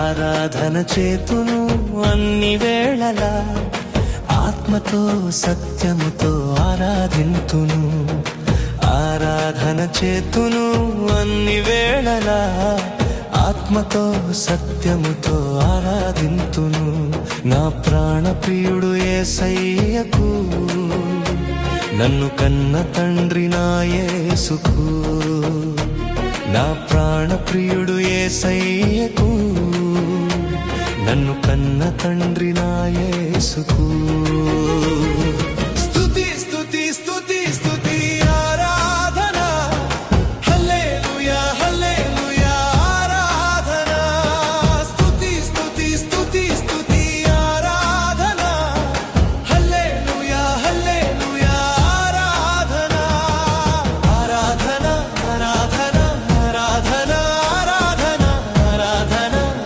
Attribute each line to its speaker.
Speaker 1: ఆరాధన చేతును అన్ని వేళలా, ఆత్మతో సత్యముతో ఆరాధింతును. ఆరాధన చేతును అన్ని వేళలా, ఆత్మతో సత్యముతో ఆరాధింతును. నా ప్రాణ ప్రియుడు యేసయ్యకు, నన్ను కన్న తండ్రి నా యేసుకు. నా ప్రాణ ప్రియుడు యేసయ్యకు, నన్ను కన్న తండ్రి నా యేసుకు.